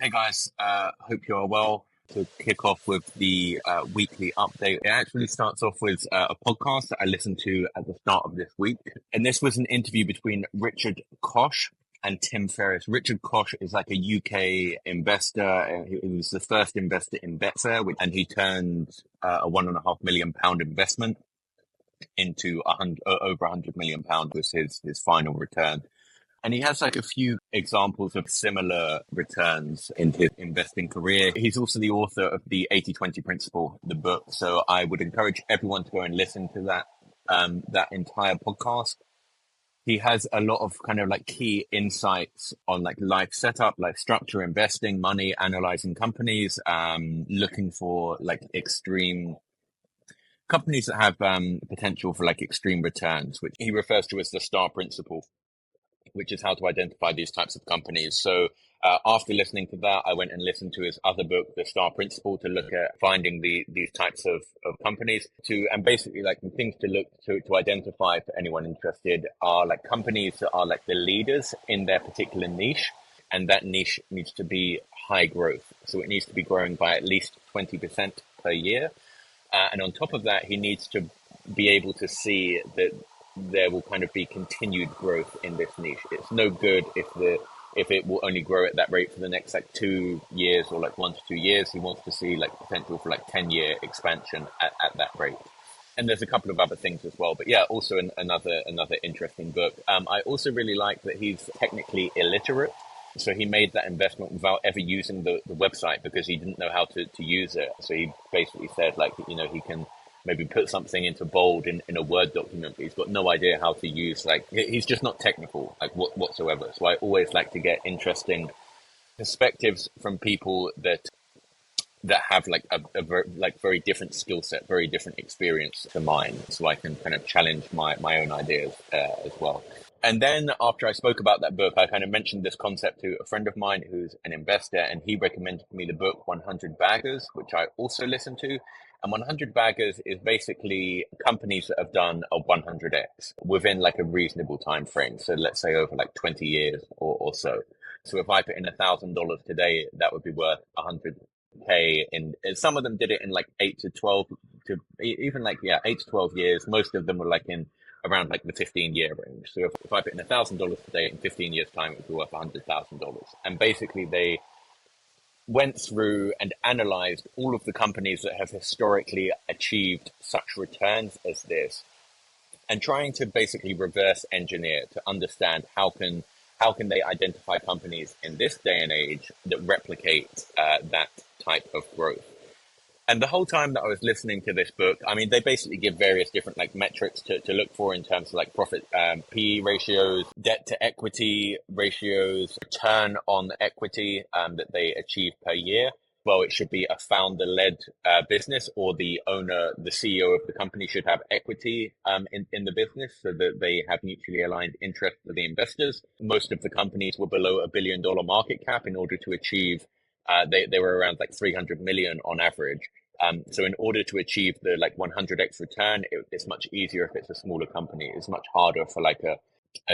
Hey guys, hope you are well. To kick off with the weekly update, it actually starts off with a podcast that I listened to at the start of this week. And this was an interview between Richard Koch and Tim Ferriss. Richard Koch is like a UK investor. He was the first investor in Betfair, and he turned a £1.5 million investment into over £100 million was his final return. And he has like a few examples of similar returns in his investing career. He's also the author of the 80/20 Principle, the book. So I would encourage everyone to go and listen to that entire podcast. He has a lot of kind of like key insights on like life setup, like structure, investing, money, analyzing companies, looking for like extreme companies that have potential for like extreme returns, which he refers to as the star principle, which is how to identify these types of companies. So after listening to that, I went and listened to his other book, The Star Principle, to look at finding these types of companies and basically like the things to look to identify for anyone interested are like companies that are like the leaders in their particular niche. And that niche needs to be high growth. So it needs to be growing by at least 20% per year. And on top of that, he needs to be able to see that there will kind of be continued growth in this niche. It's no good if it will only grow at that rate for the next like 2 years or like 1 to 2 years. He wants to see like potential for like 10-year expansion at that rate. And there's a couple of other things as well. But yeah, also another interesting book. I also really like that he's technically illiterate. So he made that investment without ever using the website because he didn't know how to use it. So he basically said like, he can maybe put something into bold in a Word document, but he's got no idea how to use, like, he's just not technical, like whatsoever. So I always like to get interesting perspectives from people that have like a very different skill set, very different experience to mine. So I can kind of challenge my own ideas as well. And then after I spoke about that book, I kind of mentioned this concept to a friend of mine who's an investor, and he recommended me the book 100 Baggers, which I also listened to. And 100 Baggers is basically companies that have done a 100x within like a reasonable time frame. So let's say over like 20 years or so. So if I put in $1,000 today, that would be worth 100K. In some of them did it in like 8 to 12 to even like 8 to 12 years. Most of them were like in around like the 15-year range. So if I put in $1,000 today, in 15 years time, it would be worth $100,000. And basically they went through and analyzed all of the companies that have historically achieved such returns as this, and trying to basically reverse engineer to understand how can they identify companies in this day and age that replicate that type of growth. And the whole time that I was listening to this book, I mean, they basically give various different like metrics to look for in terms of like profit, PE ratios, debt to equity ratios, return on equity that they achieve per year. Well, it should be a founder-led business, or the owner, the CEO of the company should have equity in the business so that they have mutually aligned interests with the investors. Most of the companies were below $1 billion market cap in order to achieve they were around like 300 million on average. So in order to achieve the like 100x return, it's much easier if it's a smaller company. It's much harder for like a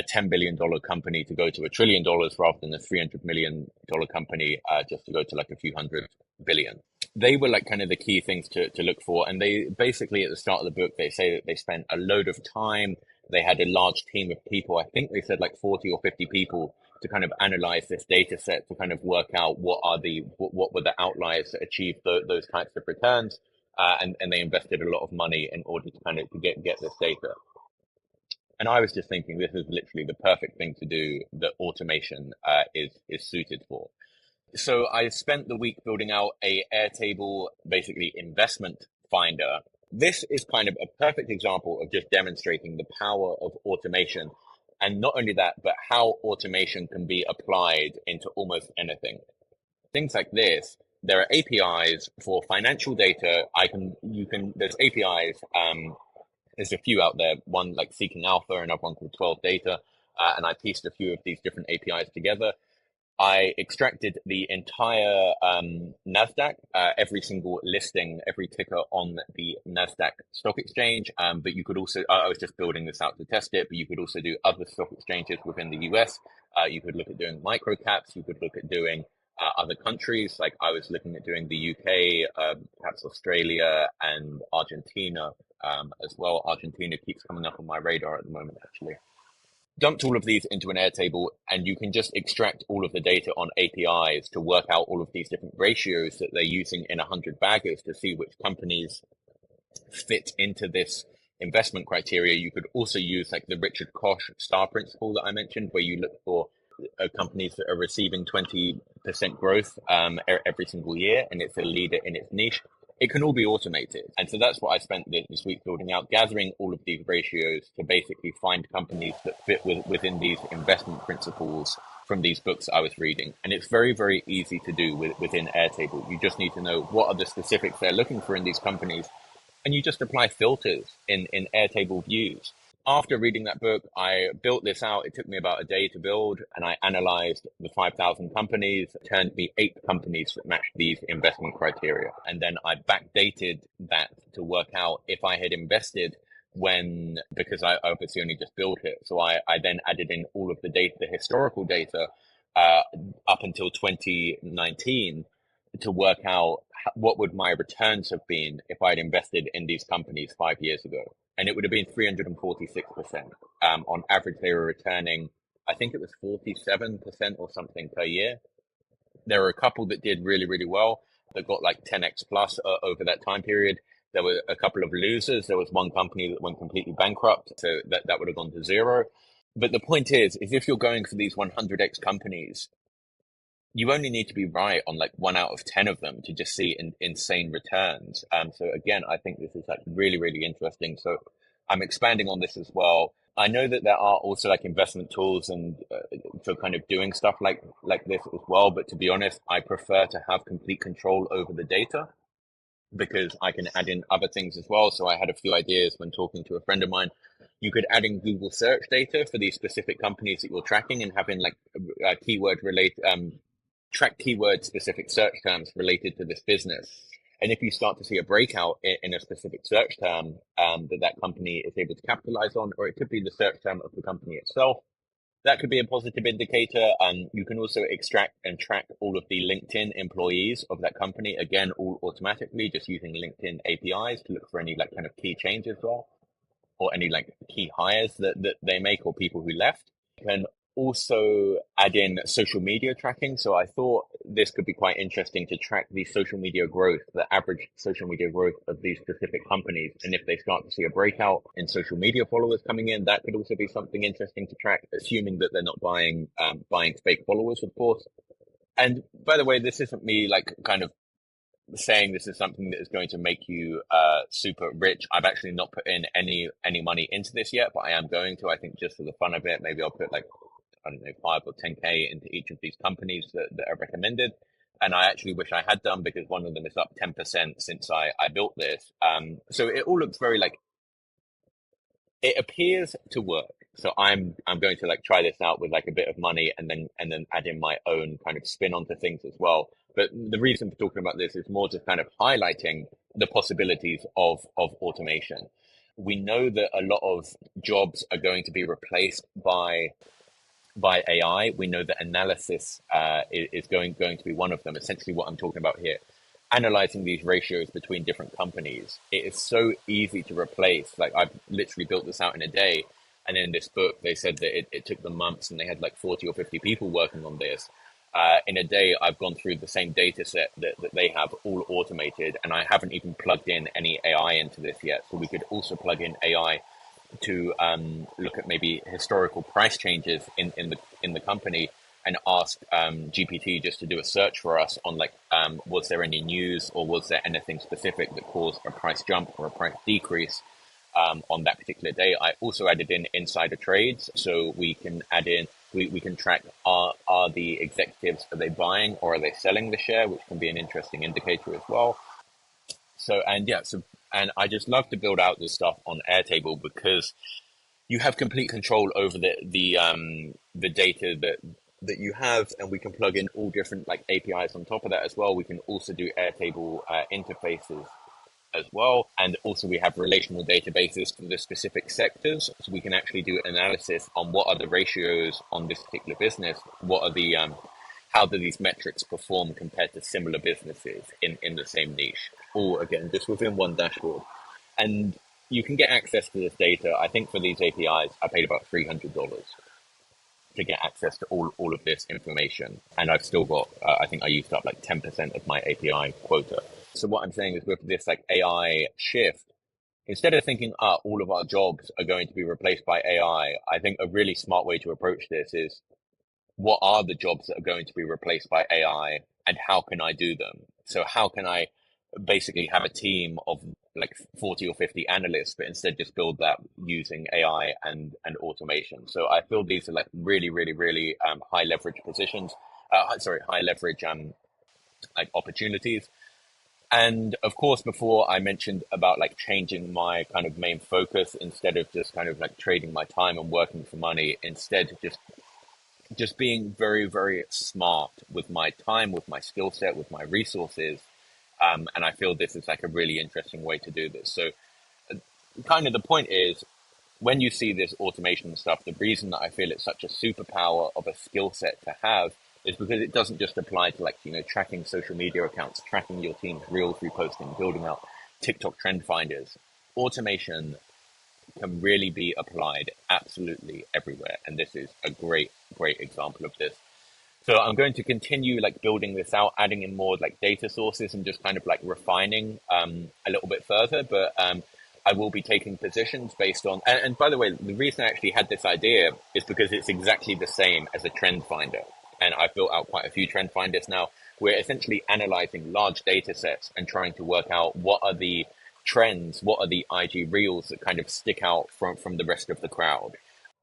$10 billion company to go to $1 trillion rather than a $300 million company just to go to like a few hundred billion. They were like kind of the key things to look for. And they basically at the start of the book, they say that they spent a load of time. They had a large team of people. I think they said like 40 or 50 people to kind of analyze this data set to kind of work out what were the outliers that achieved those types of returns. And they invested a lot of money in order to kind of get this data. And I was just thinking this is literally the perfect thing to do that automation is suited for. So I spent the week building out a Airtable, basically investment finder. This is kind of a perfect example of just demonstrating the power of automation. And not only that, but how automation can be applied into almost anything. Things like this, there are APIs for financial data. There's APIs, there's a few out there, one like Seeking Alpha, another one called 12 Data. And I pieced a few of these different APIs together. I extracted the entire NASDAQ, every single listing, every ticker on the NASDAQ stock exchange. But you could also, I was just building this out to test it, but you could also do other stock exchanges within the US. You could look at doing micro caps. You could look at doing other countries. Like I was looking at doing the UK, perhaps Australia and Argentina as well. Argentina keeps coming up on my radar at the moment, actually. Dumped all of these into an Airtable, and you can just extract all of the data on APIs to work out all of these different ratios that they're using in 100 baggers to see which companies fit into this investment criteria. You could also use like the Richard Koch star principle that I mentioned, where you look for companies that are receiving 20% growth every single year, and it's a leader in its niche. It can all be automated. And so that's what I spent this week building out, gathering all of these ratios to basically find companies that fit within these investment principles from these books I was reading. And it's very, very easy to do within Airtable. You just need to know what are the specifics they're looking for in these companies, and you just apply filters in Airtable views. After reading that book, I built this out. It took me about a day to build, and I analyzed the 5,000 companies, turned me 8 companies that matched these investment criteria. And then I backdated that to work out if I had invested because I obviously only just built it. So I then added in all of the data, the historical data, up until 2019 to work out what would my returns have been if I'd invested in these companies 5 years ago. And it would have been 346%. On average, they were returning, I think it was 47% or something per year. There were a couple that did really, really well that got like 10x plus over that time period. There were a couple of losers. There was one company that went completely bankrupt, so that would have gone to zero. But the point is if you're going for these 100x companies, you only need to be right on like 1 out of 10 of them to just see insane returns. So again, I think this is like really, really interesting. So I'm expanding on this as well. I know that there are also like investment tools and for kind of doing stuff like this as well. But to be honest, I prefer to have complete control over the data because I can add in other things as well. So I had a few ideas when talking to a friend of mine. You could add in Google search data for these specific companies that you're tracking and having like keyword related, track keyword specific search terms related to this business. And if you start to see a breakout in a specific search term that company is able to capitalize on, or it could be the search term of the company itself, that could be a positive indicator. You can also extract and track all of the LinkedIn employees of that company, again, all automatically, just using LinkedIn APIs to look for any like kind of key changes as well, or any like key hires that they make or people who left. You can also add in social media tracking. So I thought this could be quite interesting to track the social media growth, the average social media growth of these specific companies. And if they start to see a breakout in social media followers coming in, that could also be something interesting to track, assuming that they're not buying fake followers, of course. And by the way, this isn't me like kind of saying this is something that is going to make you super rich. I've actually not put in any money into this yet, but I am going to. I think just for the fun of it, maybe I'll put like, I don't know, 5 or 10K into each of these companies that are recommended. And I actually wish I had done because one of them is up 10% since I built this. So it all looks very like, it appears to work. So I'm going to like try this out with like a bit of money and then add in my own kind of spin onto things as well. But the reason for talking about this is more just kind of highlighting the possibilities of automation. We know that a lot of jobs are going to be replaced by AI. We know that analysis is going to be one of them. Essentially, what I'm talking about here, analyzing these ratios between different companies. It is so easy to replace. Like I've literally built this out in a day, and in this book they said that it took them months, and they had like 40 or 50 people working on this. In a day, I've gone through the same data set that they have, all automated, and I haven't even plugged in any AI into this yet. So we could also plug in AI to look at maybe historical price changes in the company and ask GPT just to do a search for us on like, was there any news or was there anything specific that caused a price jump or a price decrease on that particular day. I also added in insider trades, so we can add in, we can track are the executives, are they buying or are they selling the share, which can be an interesting indicator as well. So and I just love to build out this stuff on Airtable because you have complete control over the data that you have, and we can plug in all different like APIs on top of that as well. We can also do Airtable interfaces as well, and also we have relational databases for the specific sectors, so we can actually do analysis on what are the ratios on this particular business, what are the how do these metrics perform compared to similar businesses in the same niche, all again just within one dashboard. And you can get access to this data. I think for these APIs I paid about $300 to get access to all of this information, and I've still got I think I used up like 10% of my API quota. So what I'm saying is, with this like AI shift, instead of thinking, all of our jobs are going to be replaced by AI, I think a really smart way to approach this is, what are the jobs that are going to be replaced by AI, and how can I do them? So how can I basically have a team of like 40 or 50 analysts, but instead just build that using AI and automation? So I feel these are like really, really, really high leverage positions. High leverage like opportunities. And of course, before I mentioned about like changing my kind of main focus, instead of just kind of like trading my time and working for money, instead just being very, very smart with my time, with my skill set, with my resources. And I feel this is like a really interesting way to do this. So kind of the point is, when you see this automation stuff, the reason that I feel it's such a superpower of a skill set to have is because it doesn't just apply to, like, tracking social media accounts, tracking your team's reels reposting, building out TikTok trend finders. Automation can really be applied absolutely everywhere. And this is a great, great example of this. So I'm going to continue like building this out, adding in more like data sources and just kind of like refining a little bit further. But I will be taking positions based on, and by the way, the reason I actually had this idea is because it's exactly the same as a trend finder. And I've built out quite a few trend finders now. We're essentially analyzing large data sets and trying to work out what are the trends, what are the IG reels that kind of stick out from the rest of the crowd.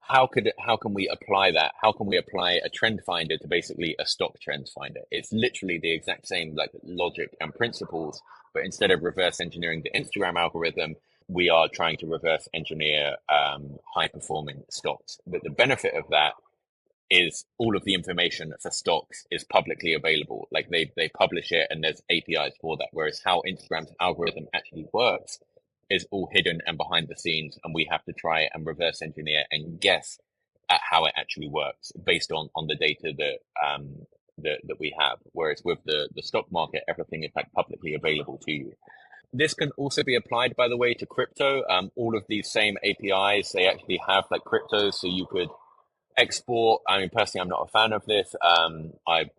How can we apply that? How can we apply a trend finder to basically a stock trend finder? It's literally the exact same like logic and principles, but instead of reverse engineering the Instagram algorithm, we are trying to reverse engineer high performing stocks. But the benefit of that is all of the information for stocks is publicly available. Like they publish it and there's APIs for that. Whereas how Instagram's algorithm actually works is all hidden and behind the scenes, and we have to try and reverse engineer and guess at how it actually works based on the data that we have. Whereas with the stock market, everything is like publicly available to you. This can also be applied, by the way, to crypto. All of these same APIs, they actually have like crypto, so you could export. I mean, personally, I'm not a fan of this. I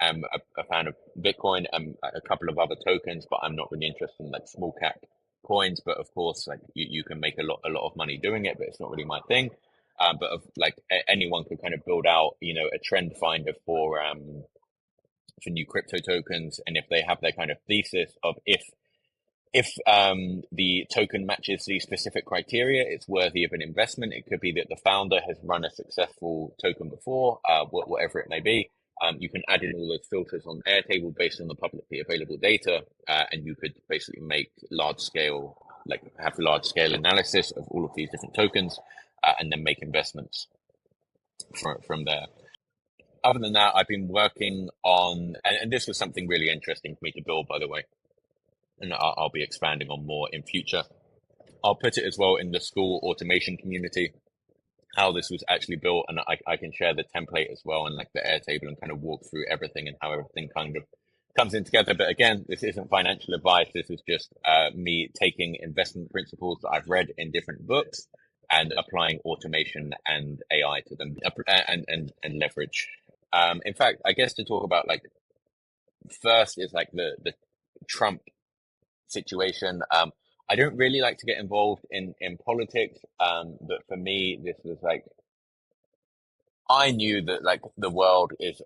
am a fan of Bitcoin and a couple of other tokens, but I'm not really interested in like small cap coins. But of course, like you can make a lot of money doing it, but it's not really my thing. But of like anyone could kind of build out, a trend finder for new crypto tokens, and if they have their kind of thesis of if the token matches these specific criteria, it's worthy of an investment. It could be that the founder has run a successful token before, whatever it may be. You can add in all those filters on Airtable based on the publicly available data, and you could basically make large scale analysis of all of these different tokens, and then make investments from there. Other than that, I've been working on, and this was something really interesting for me to build, by the way, and I'll be expanding on more in future. I'll put it as well in the school automation community, how this was actually built, and I can share the template as well and like the Airtable and kind of walk through everything and how everything kind of comes in together. But again, this isn't financial advice. This is just me taking investment principles that I've read in different books and applying automation and AI to them, and leverage. In fact, I guess to talk about like first is like the Trump situation. I don't really like to get involved in politics, but for me, this was like, I knew that like the world is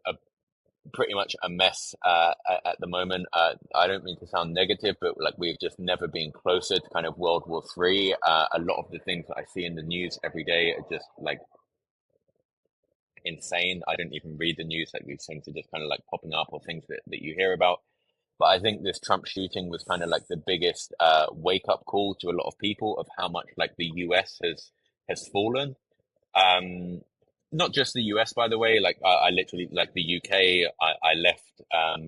pretty much a mess at the moment. I don't mean to sound negative, but like we've just never been closer to kind of World War III. A lot of the things that I see in the news every day are just like insane. I don't even read the news; like these things are just kind of like popping up, or things that you hear about. But I think this Trump shooting was kind of like the biggest wake up call to a lot of people of how much like the US has fallen. Um, Not just the US, by the way. Like I literally, like the UK, I left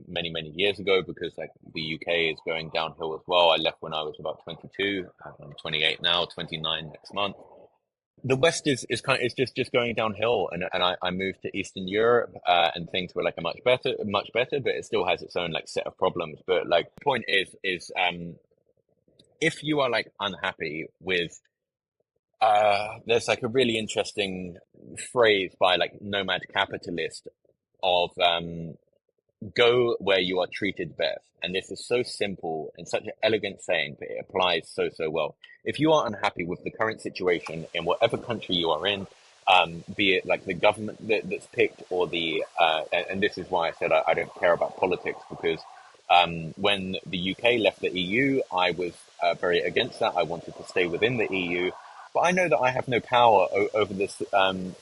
many years ago because like the UK is going downhill as well. I left when I was about 22. I'm 28 now, 29 next month. the West is kind of, is just going downhill, and I moved to Eastern Europe, and things were like a much better, but it still has its own like set of problems. But like, the point is if you are like unhappy with there's like a really interesting phrase by like Nomad Capitalist of go where you are treated best. And this is so simple and such an elegant saying, but it applies so well. If you are unhappy with the current situation in whatever country you are in, be it like the government that's picked or and this is why I said I don't care about politics, because when the UK left the EU, I was very against that. I wanted to stay within the EU. But I know that I have no power over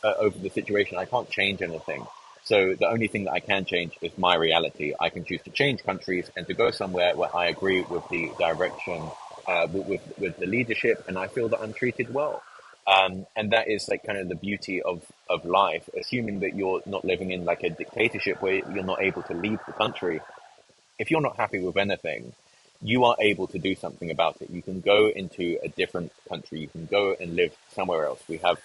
over the situation. I can't change anything. So the only thing that I can change is my reality. I can choose to change countries and to go somewhere where I agree with the direction, with the leadership, and I feel that I'm treated well. And that is like kind of the beauty of life, assuming that you're not living in like a dictatorship where you're not able to leave the country. If you're not happy with anything, you are able to do something about it. You can go into a different country. You can go and live somewhere else. We have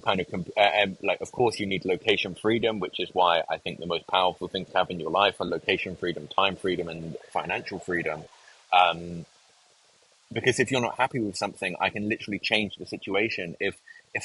kind of and like, of course, you need location freedom, which is why I think the most powerful things to have in your life are location freedom, time freedom, and financial freedom. Um, because if you're not happy with something, I can literally change the situation. If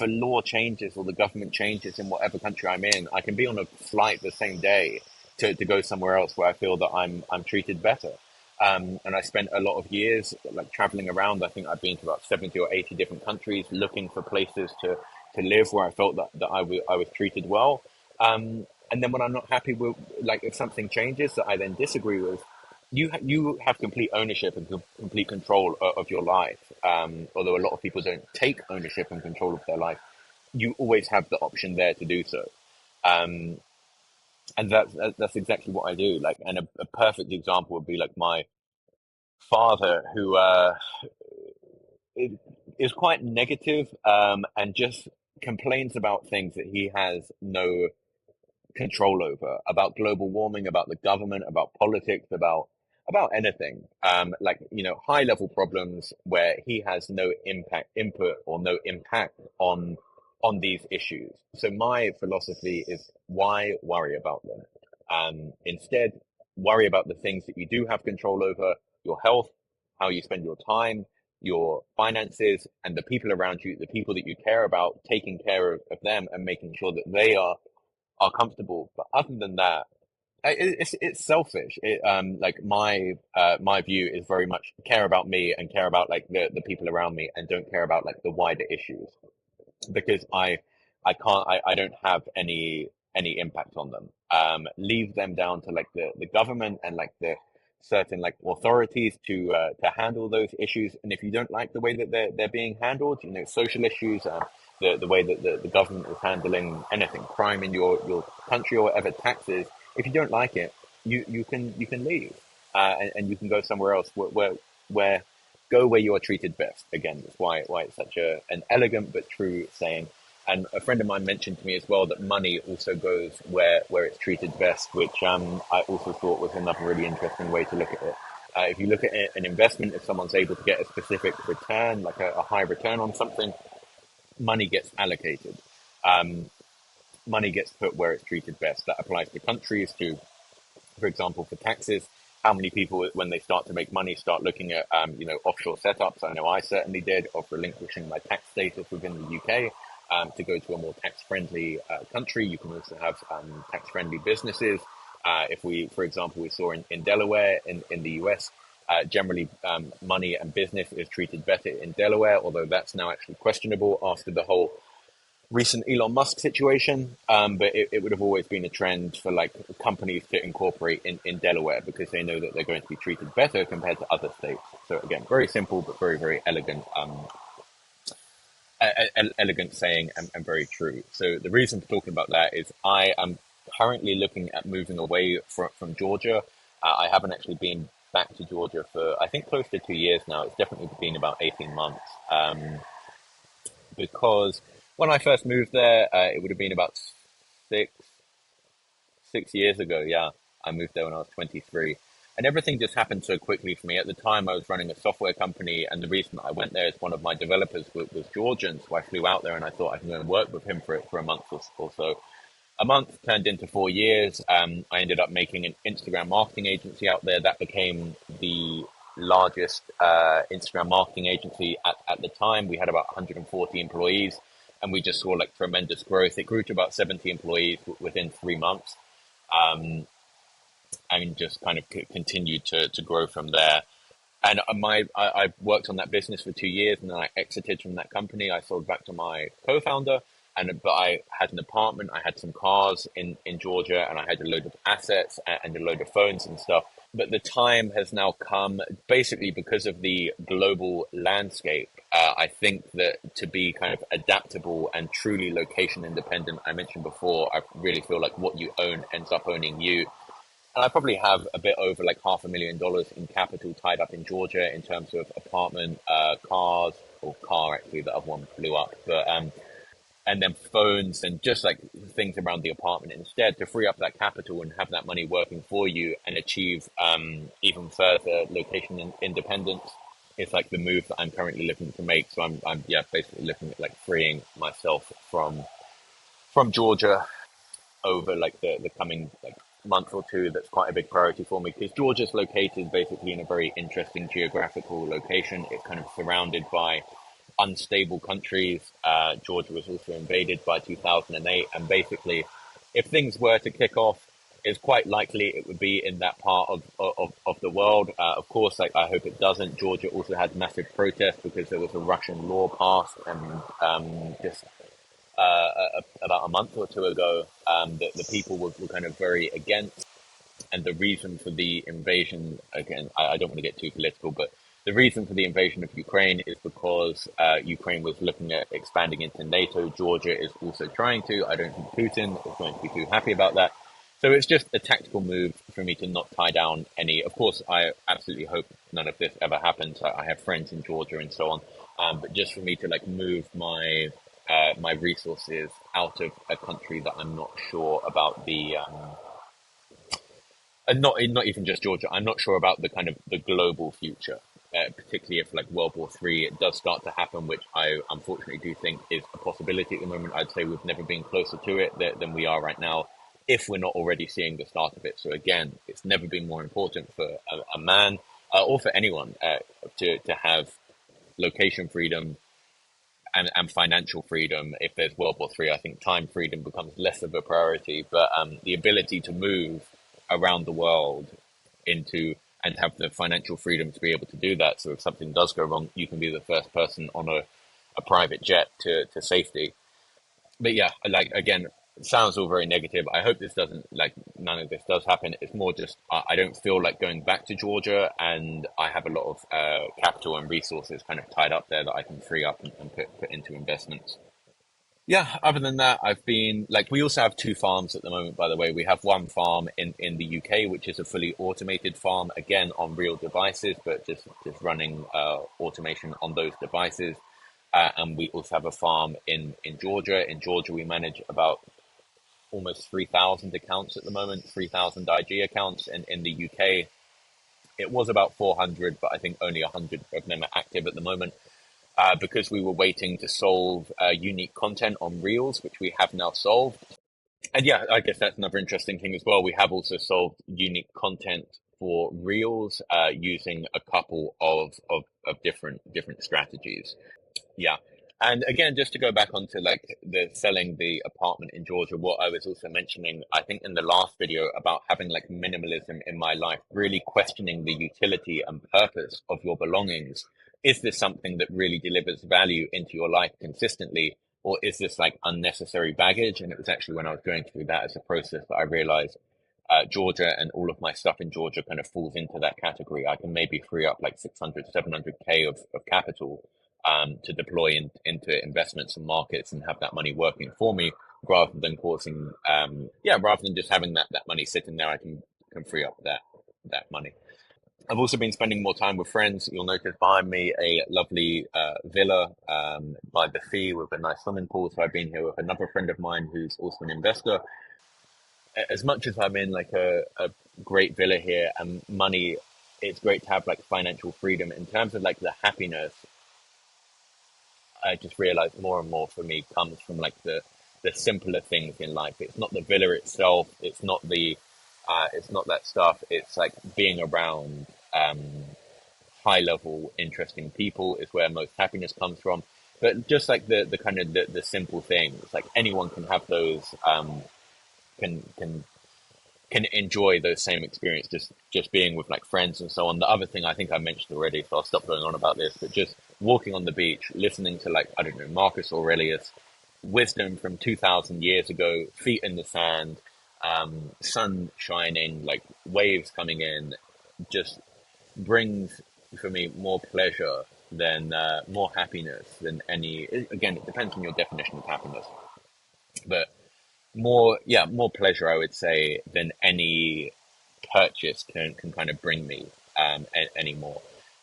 a law changes or the government changes in whatever country I'm in, I can be on a flight the same day to go somewhere else where I feel that I'm treated better. And I spent a lot of years like traveling around. I think I've been to about 70 or 80 different countries looking for places to live where I felt that I was treated well. And then when I'm not happy with, like, if something changes that I then disagree with, you have complete ownership and complete control of your life. Although a lot of people don't take ownership and control of their life, you always have the option there to do so. Um, and that's exactly what I do. Like, and a perfect example would be like my father, who is, is quite negative, and just complains about things that he has no control over, about global warming, about the government, about politics, about anything. Like, you know, high level problems where he has no input or no impact on these issues. So my philosophy is, why worry about them? Instead, worry about the things that you do have control over: your health, how you spend your time, your finances, and the people around you, the people that you care about, taking care of them and making sure that they are comfortable. But other than that, it's selfish. Like my view is very much care about me and care about like the people around me, and don't care about like the wider issues, because I don't have any impact on them. Leave them down to like the government and like the certain like authorities to handle those issues. And if you don't like the way that they're being handled, you know, social issues, the way that the government is handling anything, crime in your country or whatever, taxes, if you don't like it, you can leave, and you can go somewhere else where go where you are treated best. Again, that's why it's such an elegant but true saying. And a friend of mine mentioned to me as well that money also goes where it's treated best, which I also thought was another really interesting way to look at it. If you look at an investment, if someone's able to get a specific return, like a high return on something, money gets allocated. Um, Money gets put where it's treated best. That applies to countries, to, for example, for taxes. How many people, when they start to make money, start looking at you know, offshore setups? I know I certainly did, of relinquishing my tax status within the UK, to go to a more tax-friendly country. You can also have tax-friendly businesses. If we, for example, we saw in Delaware in the US, generally money and business is treated better in Delaware, although that's now actually questionable after the whole recent Elon Musk situation, but it would have always been a trend for like companies to incorporate in Delaware, because they know that they're going to be treated better compared to other states. So again, very simple but very elegant, elegant saying, and very true. So the reason for talking about that is I am currently looking at moving away from Georgia. I haven't actually been back to Georgia for, I think, close to 2 years now. It's definitely been about 18 months. Because when I first moved there, it would have been about six 6 years ago. Yeah, I moved there when I was 23, And everything just happened so quickly for me. At the time, I was running a software company, and the reason that I went there is one of my developers was Georgian, so I flew out there, and I thought I can go and work with him for a month or so. A month turned into 4 years. I ended up making an Instagram marketing agency out there that became the largest Instagram marketing agency at the time. We had about 140 employees, and we just saw like tremendous growth. It grew to about 70 employees within 3 months. Um, and just kind of continued to grow from there. And I worked on that business for 2 years, and then I exited from that company. I sold back to my co-founder, but I had an apartment, I had some cars in Georgia, and I had a load of assets and a load of phones and stuff. But the time has now come, basically because of the global landscape. I think that to be kind of adaptable and truly location independent, I mentioned before, I really feel like what you own ends up owning you. And I probably have a bit over like $500,000 in capital tied up in Georgia in terms of apartment, cars, or car actually, the other one blew up, but and then phones and just like things around the apartment instead to free up that capital and have that money working for you and achieve even further location independence. It's like the move that I'm currently looking to make. So I'm yeah, basically looking at like freeing myself from Georgia over like the coming like month or two. That's quite a big priority for me because Georgia's located basically in a very interesting geographical location. It's kind of surrounded by unstable countries. Georgia was also invaded by 2008, and basically, if things were to kick off, it's quite likely it would be in that part of the world. Of course, like I hope it doesn't. Georgia also had massive protests because there was a Russian law passed, and just about a month or two ago, the people were kind of very against. And the reason for the invasion, again, I don't want to get too political, but the reason for the invasion of Ukraine is because Ukraine was looking at expanding into NATO. Georgia is also trying to. I don't think Putin is going to be too happy about that. So it's just a tactical move for me to not tie down any. Of course, I absolutely hope none of this ever happens. I have friends in Georgia and so on. But just for me to like move my resources out of a country that I'm not sure about the and not even just Georgia. I'm not sure about the kind of the global future, particularly if like World War III it does start to happen, which I unfortunately do think is a possibility at the moment. I'd say we've never been closer to it than we are right now, if we're not already seeing the start of it. So again, it's never been more important for a man or for anyone to have location freedom and financial freedom. If there's World War III, I think time freedom becomes less of a priority, but the ability to move around the world into and have the financial freedom to be able to do that. So if something does go wrong, you can be the first person on a private jet to safety. But yeah, like again, it sounds all very negative. I hope this doesn't like none of this does happen. It's more just I don't feel like going back to Georgia, and I have a lot of capital and resources kind of tied up there that I can free up and put into investments. Yeah, other than that, I've been like, we also have two farms at the moment, by the way. We have one farm in the UK, which is a fully automated farm, again, on real devices, but just running automation on those devices. And we also have a farm in Georgia. In Georgia, we manage about almost 3,000 accounts at the moment, 3,000 IG accounts. And in the UK, it was about 400, but I think only 100 of them are active at the moment because we were waiting to solve unique content on Reels, which we have now solved. And yeah, I guess that's another interesting thing as well. We have also solved unique content for Reels using a couple of different strategies. Yeah. And again, just to go back onto like the selling the apartment in Georgia, what I was also mentioning, I think in the last video about having like minimalism in my life, really questioning the utility and purpose of your belongings. Is this something that really delivers value into your life consistently? Or is this like unnecessary baggage? And it was actually when I was going through that as a process that I realized Georgia and all of my stuff in Georgia kind of falls into that category. I can maybe free up like 600, 700K of capital to deploy into investments and markets and have that money working for me rather than causing, rather than just having that money sitting there, I can free up that money. I've also been spending more time with friends. You'll notice behind me a lovely villa by the sea with a nice swimming pool. So I've been here with another friend of mine who's also an investor. As much as I'm in like a great villa here and money. It's great to have like financial freedom. In terms of like the happiness, I just realized more and more for me comes from like the simpler things in life. It's not the villa itself. It's not that stuff. It's like being around um, high level, interesting people is where most happiness comes from. But just like the kind of the simple things, like anyone can have those, can can can enjoy those same experience, just being with like friends and so on. The other thing I think I mentioned already, so I'll stop going on about this, but just walking on the beach, listening to like, I don't know, Marcus Aurelius, wisdom from 2000 years ago, feet in the sand, sun shining, like waves coming in, just brings for me more pleasure than more happiness than any. Again, it depends on your definition of happiness, but more pleasure I would say than any purchase can kind of bring me anymore.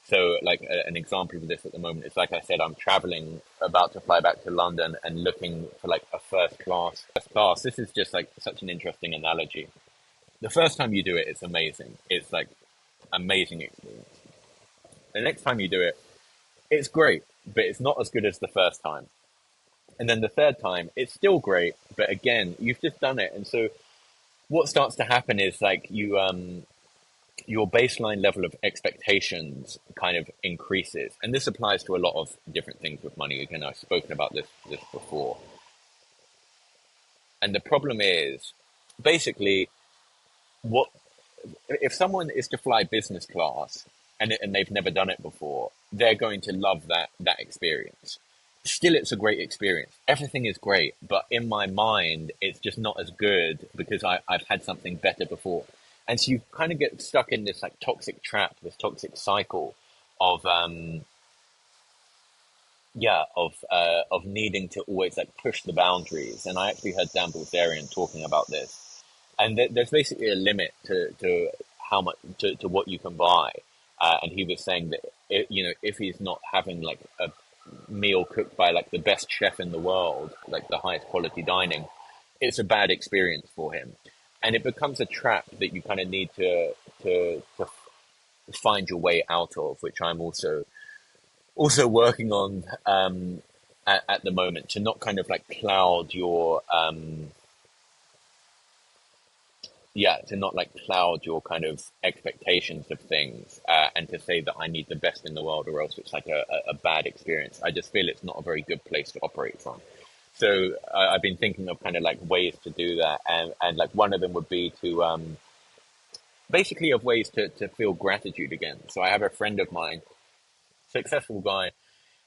So like an example of this at the moment is, like I said, I'm traveling, about to fly back to London and looking for like a first class. This is just like such an interesting analogy. The first time you do it, it's amazing. It's like amazing experience. The next time you do it, it's great, but it's not as good as the first time. And then the third time, it's still great, but again, you've just done it. And so what starts to happen is like your baseline level of expectations kind of increases. And this applies to a lot of different things with money. Again, I've spoken about this before. And the problem is basically, what if someone is to fly business class and they've never done it before, they're going to love that experience. Still, it's a great experience. Everything is great, but in my mind, it's just not as good because I've had something better before. And so you kind of get stuck in this like toxic trap, this toxic cycle of of needing to always like push the boundaries. And I actually heard Dan Bilzerian talking about this. And there's basically a limit to how much to what you can buy. And he was saying that if he's not having like a meal cooked by like the best chef in the world, like the highest quality dining, it's a bad experience for him. And it becomes a trap that you kind of need to find your way out of, which I'm also working on at the moment, to not kind of like cloud your to not like cloud your kind of expectations of things, and to say that I need the best in the world or else it's like a bad experience. I just feel it's not a very good place to operate from. So I've been thinking of kind of like ways to do that, and like one of them would be to basically of ways to feel gratitude again. So I have a friend of mine, successful guy,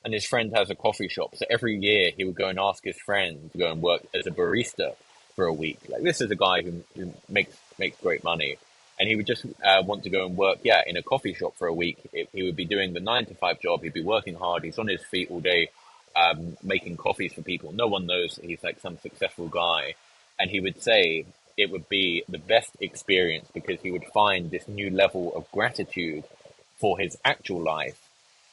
and his friend has a coffee shop. So every year he would go and ask his friend to go and work as a barista for a week. Like, this is a guy who makes great money, and he would just want to go and work, in a coffee shop for a week. He would be doing the 9 to 5 job. He'd be working hard. He's on his feet all day, making coffees for people. No one knows he's like some successful guy, and he would say it would be the best experience because he would find this new level of gratitude for his actual life,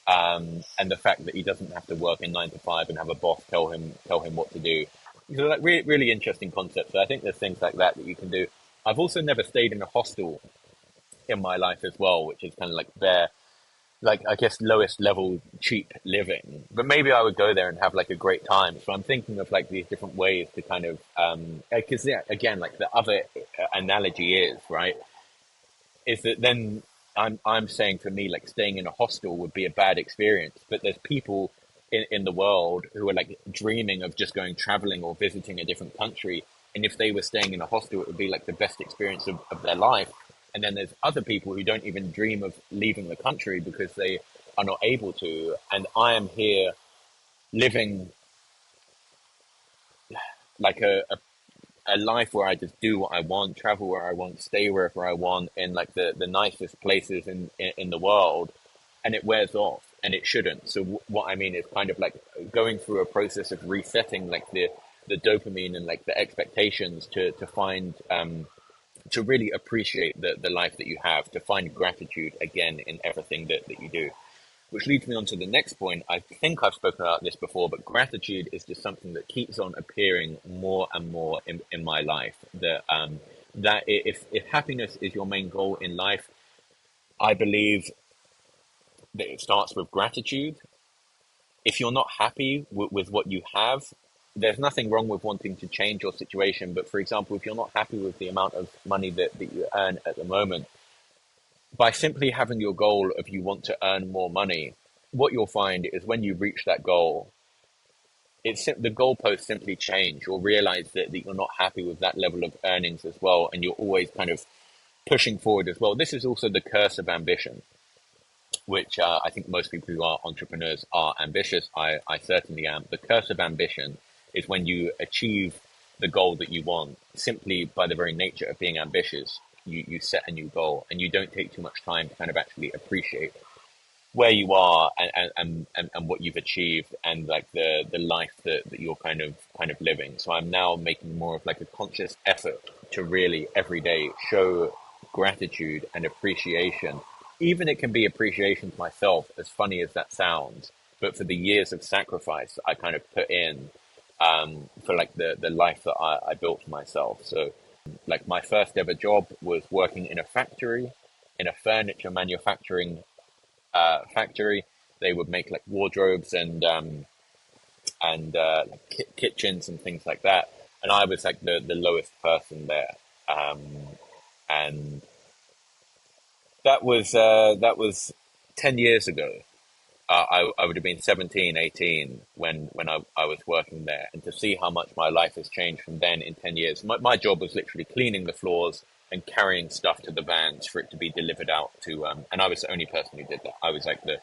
and the fact that he doesn't have to work in 9 to 5 and have a boss tell him what to do. So like really interesting concepts. So I think there's things like that you can do. I've also never stayed in a hostel in my life as well, which is kind of like bare, like I guess lowest level cheap living. But maybe I would go there and have like a great time. So I'm thinking of like these different ways to kind of because again, like the other analogy is right is that then I'm saying for me, like staying in a hostel would be a bad experience, but there's people in the world who are like dreaming of just going traveling or visiting a different country. And if they were staying in a hostel, it would be like the best experience of their life. And then there's other people who don't even dream of leaving the country because they are not able to. And I am here living like a life where I just do what I want, travel where I want, stay wherever I want, in like the nicest places in the world, and it wears off, and it shouldn't. So what I mean is kind of like going through a process of resetting like the dopamine and like the expectations to find to really appreciate the life that you have, to find gratitude again in everything that you do. Which leads me on to the next point. I think I've spoken about this before, but gratitude is just something that keeps on appearing more and more in my life. That that if happiness is your main goal in life, I believe that it starts with gratitude. If you're not happy with what you have, there's nothing wrong with wanting to change your situation. But for example, if you're not happy with the amount of money that you earn at the moment, by simply having your goal of you want to earn more money, what you'll find is when you reach that goal, the goalposts simply change. You'll realize that you're not happy with that level of earnings as well, and you're always kind of pushing forward as well. This is also the curse of ambition, which I think most people who are entrepreneurs are ambitious. I certainly am. The curse of ambition is when you achieve the goal that you want simply by the very nature of being ambitious. You set a new goal and you don't take too much time to kind of actually appreciate where you are and what you've achieved and like the life that you're kind of living. So I'm now making more of like a conscious effort to really every day show gratitude and appreciation. Even it can be appreciation to myself, as funny as that sounds, but for the years of sacrifice I kind of put in for like the life that I built for myself. So like my first ever job was working in a factory, in a furniture manufacturing factory. They would make like wardrobes and like kitchens and things like that. And I was like the lowest person there. Um, and that was 10 years ago. I would have been 17, 18 when I was working there. And to see how much my life has changed from then in 10 years. My job was literally cleaning the floors and carrying stuff to the vans for it to be delivered out to, and I was the only person who did that. I was like the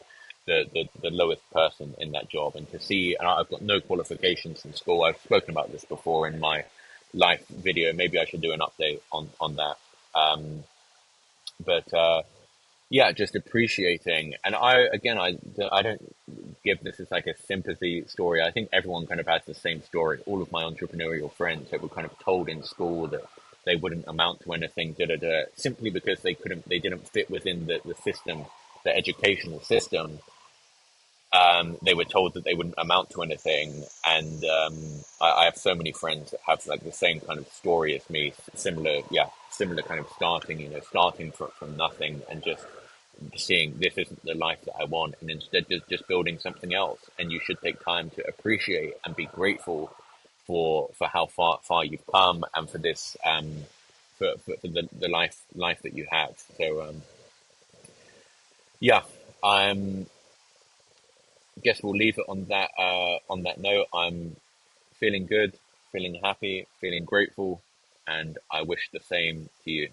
lowest person in that job. And to see, and I've got no qualifications in school. I've spoken about this before in my life video. Maybe I should do an update on that. But yeah, just appreciating. And I don't give this as like a sympathy story. I think everyone kind of has the same story. All of my entrepreneurial friends that were kind of told in school that they wouldn't amount to anything, simply because they didn't fit within the system, the educational system. They were told that they wouldn't amount to anything, and I have so many friends that have like the same kind of story as me, similar kind of starting, starting from nothing and just seeing this isn't the life that I want, and instead just building something else. And you should take time to appreciate and be grateful for how far you've come and for this for the life that you have. So yeah, I'm guess we'll leave it on that note. I'm feeling good, feeling happy, feeling grateful, and I wish the same to you.